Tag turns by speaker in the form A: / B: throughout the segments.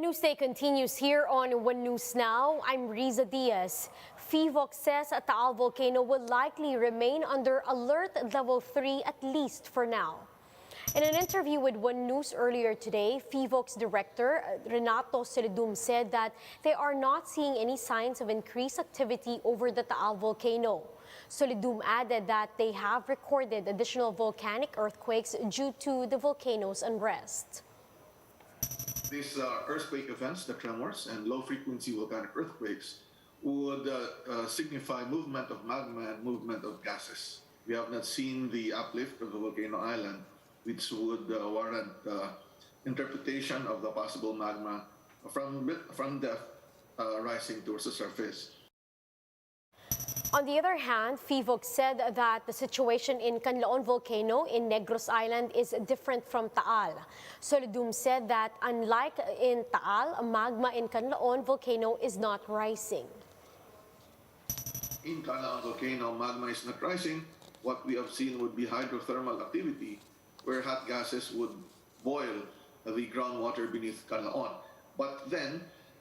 A: One News Day continues here on One News Now. I'm Riza Diaz. FIVOC says Taal volcano will likely remain under alert level 3 at least for now. In an interview with One News earlier today, FIVOC's director Renato Solidum said that they are not seeing any signs of increased activity over the Taal volcano. Solidum added that they have recorded additional volcanic earthquakes due to the volcano's unrest.
B: These earthquake events, the tremors and low-frequency volcanic earthquakes, would signify movement of magma and movement of gases. We have not seen the uplift of the volcano island, which would warrant interpretation of the possible magma from depth rising towards the surface.
A: On the other hand, FIVOC said that the situation in Canlaon volcano in Negros Island is different from Taal. Solidum said that unlike in Taal, magma in Canlaon volcano is not rising.
B: In Canlaon volcano, magma is not rising. What we have seen would be hydrothermal activity, where hot gases would boil the groundwater beneath Canlaon. But then,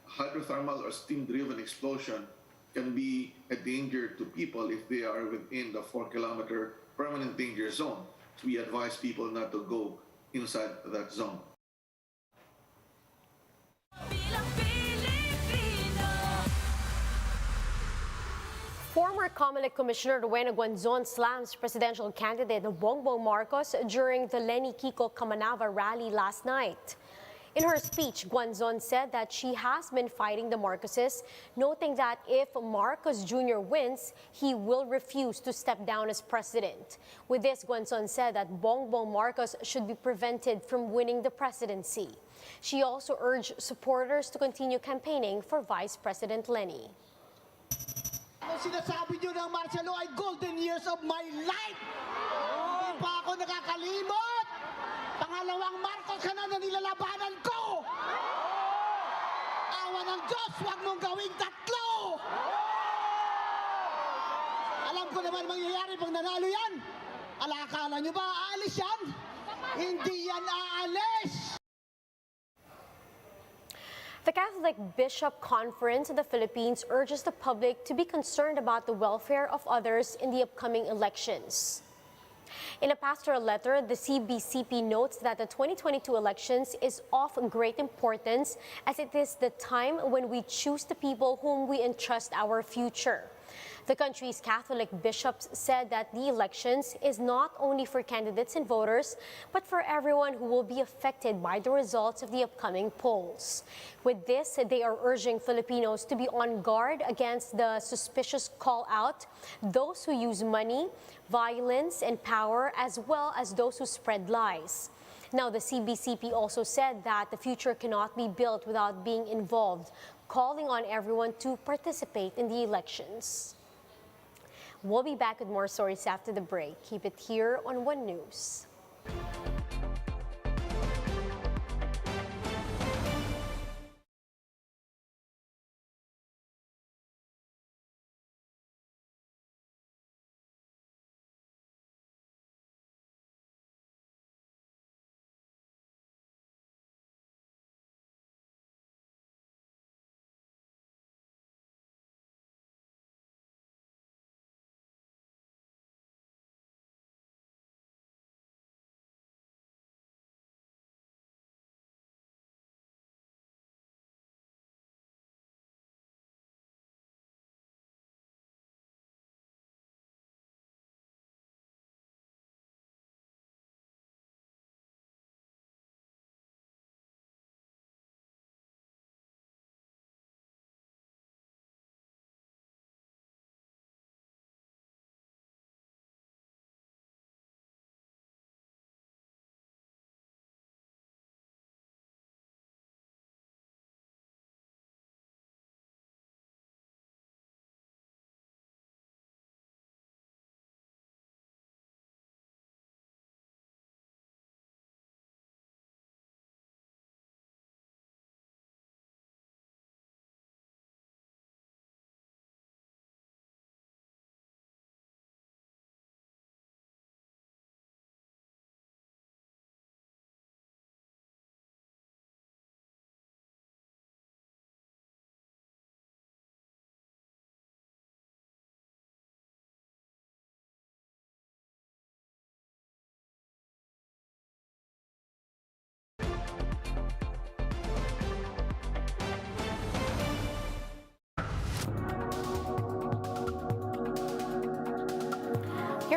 B: hydrothermal or steam-driven explosion can be a danger to people if they are within the 4-kilometer permanent danger zone. So we advise people not to go inside that zone.
A: Former COMELEC Commissioner Rowena Guanzon slams presidential candidate Bongbong Marcos during the Lenny Kiko Kamanava rally last night. In her speech, Guanzon said that she has been fighting the Marcoses, noting that if Marcos Jr. wins, he will refuse to step down as president. With this, Guanzon said that Bongbong Marcos should be prevented from winning the presidency. She also urged supporters to continue campaigning for Vice President Lenny.
C: Kung sinasabi nyo ng Marcelo ay golden years of my life, hindi pa ako nakakalimot. Pangalawang Marcos ka na nilalabanan ko! Awa ng Diyos, huwag mong gawing tatlo! Alam ko naman mangyayari pag nanalo yan. Alakala nyo ba aalis yan? Hindi yan aalis!
A: The Catholic Bishop Conference of the Philippines urges the public to be concerned about the welfare of others in the upcoming elections. In a pastoral letter, the CBCP notes that the 2022 elections is of great importance as it is the time when we choose the people whom we entrust our future. The country's Catholic bishops said that the elections is not only for candidates and voters, but for everyone who will be affected by the results of the upcoming polls. With this, they are urging Filipinos to be on guard against the suspicious call-out, those who use money, violence, and power, as well as those who spread lies. Now, the CBCP also said that the future cannot be built without being involved, calling on everyone to participate in the elections. We'll be back with more stories after the break. Keep it here on One News.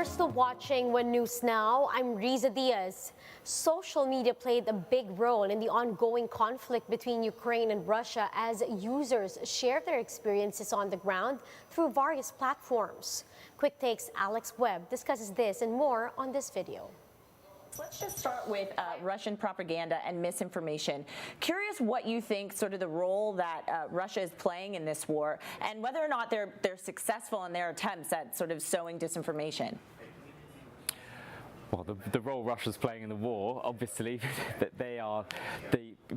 A: you're still watching One News Now, I'm Riza Diaz. Social media played a big role in the ongoing conflict between Ukraine and Russia as users share their experiences on the ground through various platforms. Quick Takes Alex Webb discusses this and more on this video.
D: Let's just start with Russian propaganda and misinformation. Curious what you think sort of the role that Russia is playing in this war and whether or not they're successful in their attempts at sort of sowing disinformation.
E: Well, the role Russia's playing in the war, obviously, that they are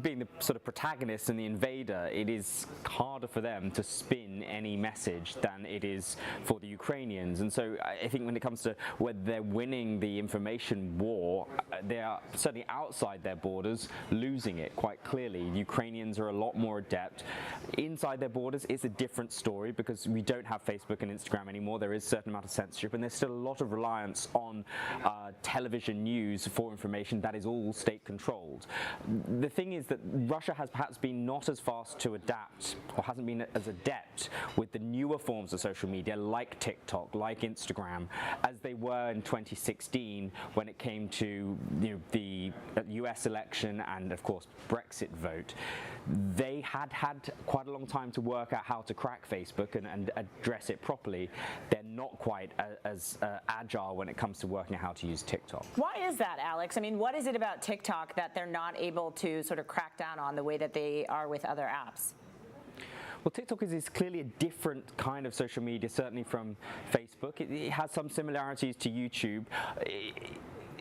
E: being the sort of protagonist and the invader, it is harder for them to spin any message than it is for the Ukrainians. And so I think when it comes to whether they're winning the information war, they are certainly outside their borders losing it quite clearly. The Ukrainians are a lot more adept. Inside their borders, it's a different story because we don't have Facebook and Instagram anymore. There is a certain amount of censorship and there's still a lot of reliance on television news for information that is all state controlled. The thing is that Russia has perhaps been not as fast to adapt or hasn't been as adept with the newer forms of social media like TikTok, like Instagram, as they were in 2016 when it came to the US election and of course Brexit vote. They had quite a long time to work out how to crack Facebook and address it properly. They're not quite as agile when it comes to working out how to use TikTok.
D: Why is that, Alex? I mean, what is it about TikTok that they're not able to sort of crack down on the way that they are with other apps?
E: Well, TikTok is clearly a different kind of social media, certainly from Facebook. It has some similarities to YouTube.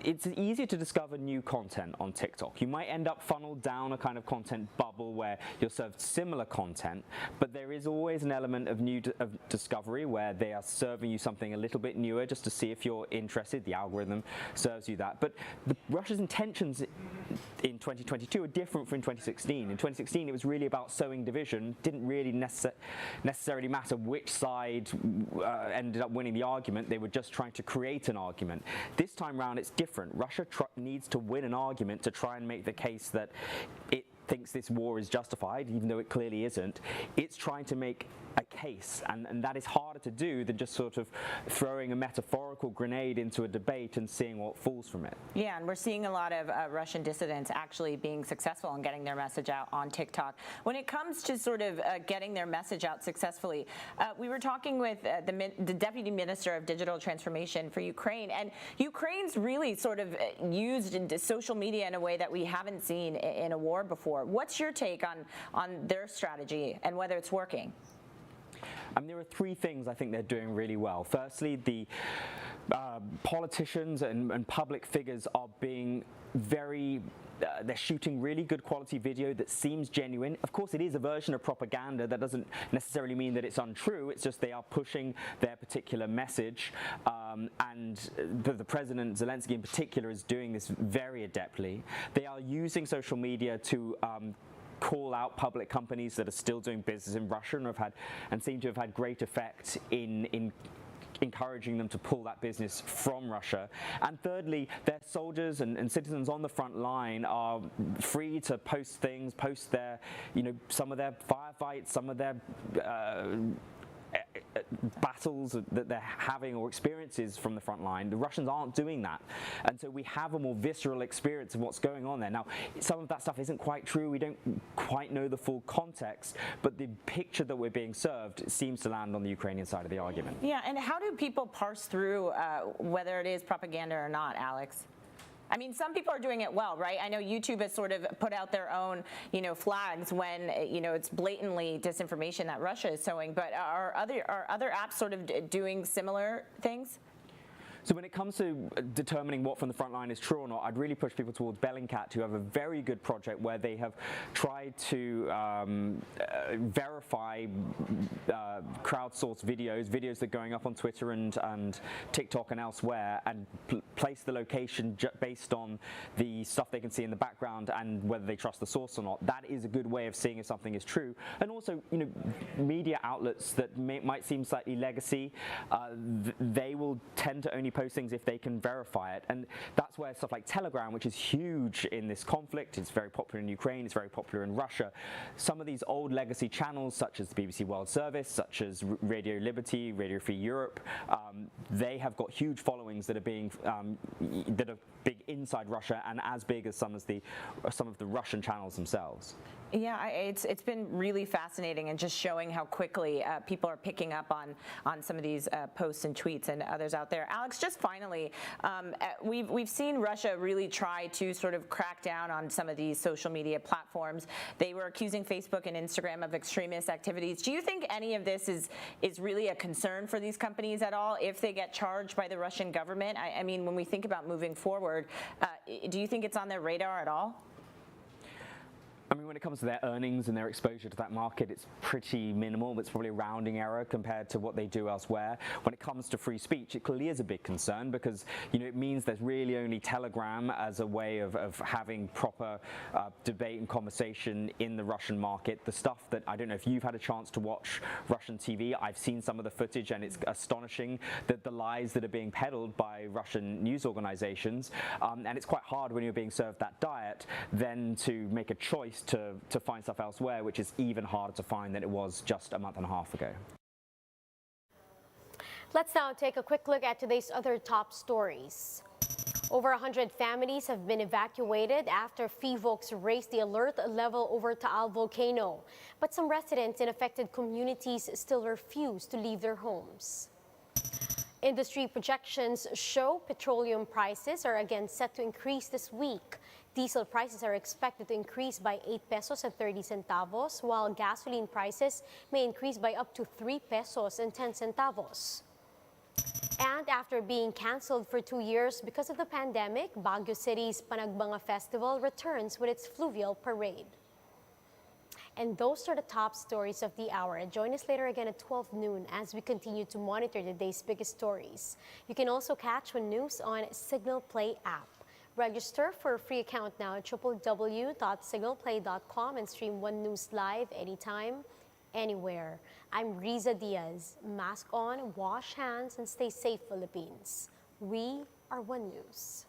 E: It's easier to discover new content on TikTok. You might end up funneled down a kind of content bubble where you're served similar content, but there is always an element of discovery where they are serving you something a little bit newer just to see if you're interested. The algorithm serves you that. But Russia's intentions in 2022 are different from 2016. In 2016, it was really about sowing division. Didn't really necessarily matter which side ended up winning the argument. They were just trying to create an argument. This time round, it's different. Russia needs to win an argument to try and make the case that it thinks this war is justified, even though it clearly isn't. It's trying to make a case, and that is harder to do than just sort of throwing a metaphorical grenade into a debate and seeing what falls from it.
D: Yeah, and we're seeing a lot of Russian dissidents actually being successful in getting their message out on TikTok. When it comes to sort of getting their message out successfully, we were talking with the Deputy Minister of Digital Transformation for Ukraine, and Ukraine's really sort of used social media in a way that we haven't seen in a war before. What's your take on their strategy and whether it's working?
E: I mean, there are three things I think they're doing really well. Firstly, the politicians and public figures are being they're shooting really good quality video that seems genuine. Of course, it is a version of propaganda. That doesn't necessarily mean that it's untrue. It's just they are pushing their particular message. And the President, Zelensky in particular, is doing this very adeptly. They are using social media to call out public companies that are still doing business in Russia and seem to have had great effect in encouraging them to pull that business from Russia. And thirdly, their soldiers and citizens on the front line are free to post things, post their, some of their firefights, some of their battles that they're having or experiences from the front line. The Russians aren't doing that. And so we have a more visceral experience of what's going on there. Now, some of that stuff isn't quite true. We don't quite know the full context, but the picture that we're being served seems to land on the Ukrainian side of the argument.
D: Yeah, and how do people parse through whether it is propaganda or not, Alex? I mean, some people are doing it well, right? I know YouTube has sort of put out their own, flags when, it's blatantly disinformation that Russia is sowing. But are other apps sort of doing similar things?
E: So when it comes to determining what from the front line is true or not, I'd really push people towards Bellingcat, who have a very good project where they have tried to verify crowdsourced videos that are going up on Twitter and TikTok and elsewhere, and place the location based on the stuff they can see in the background and whether they trust the source or not. That is a good way of seeing if something is true. And also, media outlets that might seem slightly legacy, they will tend to only post things if they can verify it. And that's where stuff like Telegram, which is huge in this conflict, it's very popular in Ukraine, it's very popular in Russia. Some of these old legacy channels, such as the BBC World Service, such as Radio Liberty, Radio Free Europe, they have got huge followings that are being that are big inside Russia and as big as some of the Russian channels themselves.
D: Yeah, it's been really fascinating and just showing how quickly people are picking up on some of these posts and tweets and others out there. Alex, just finally, we've seen Russia really try to sort of crack down on some of these social media platforms. They were accusing Facebook and Instagram of extremist activities. Do you think any of this is really a concern for these companies at all if they get charged by the Russian government? I mean, when we think about moving forward, do you think it's on their radar at all?
E: I mean, when it comes to their earnings and their exposure to that market, it's pretty minimal. It's probably a rounding error compared to what they do elsewhere. When it comes to free speech, it clearly is a big concern because, you know, it means there's really only Telegram as a way of having proper debate and conversation in the Russian market. The stuff that, I don't know if you've had a chance to watch Russian TV, I've seen some of the footage and it's astonishing that the lies that are being peddled by Russian news organizations. And it's quite hard when you're being served that diet then to make a choice to find stuff elsewhere, which is even harder to find than it was just a month and a half ago.
A: Let's now take a quick look at today's other top stories. Over 100 families have been evacuated after FIVOX raised the alert level over Taal volcano. But some residents in affected communities still refuse to leave their homes. Industry projections show petroleum prices are again set to increase this week. Diesel prices are expected to increase by 8 pesos and 30 centavos, while gasoline prices may increase by up to 3 pesos and 10 centavos. And after being canceled for 2 years because of the pandemic, Baguio City's Panagbanga Festival returns with its fluvial parade. And those are the top stories of the hour. Join us later again at 12 noon as we continue to monitor the day's biggest stories. You can also catch One News on Signal Play app. Register for a free account now at www.signalplay.com and stream One News live anytime, anywhere. I'm Riza Diaz. Mask on, wash hands, and stay safe, Philippines. We are One News.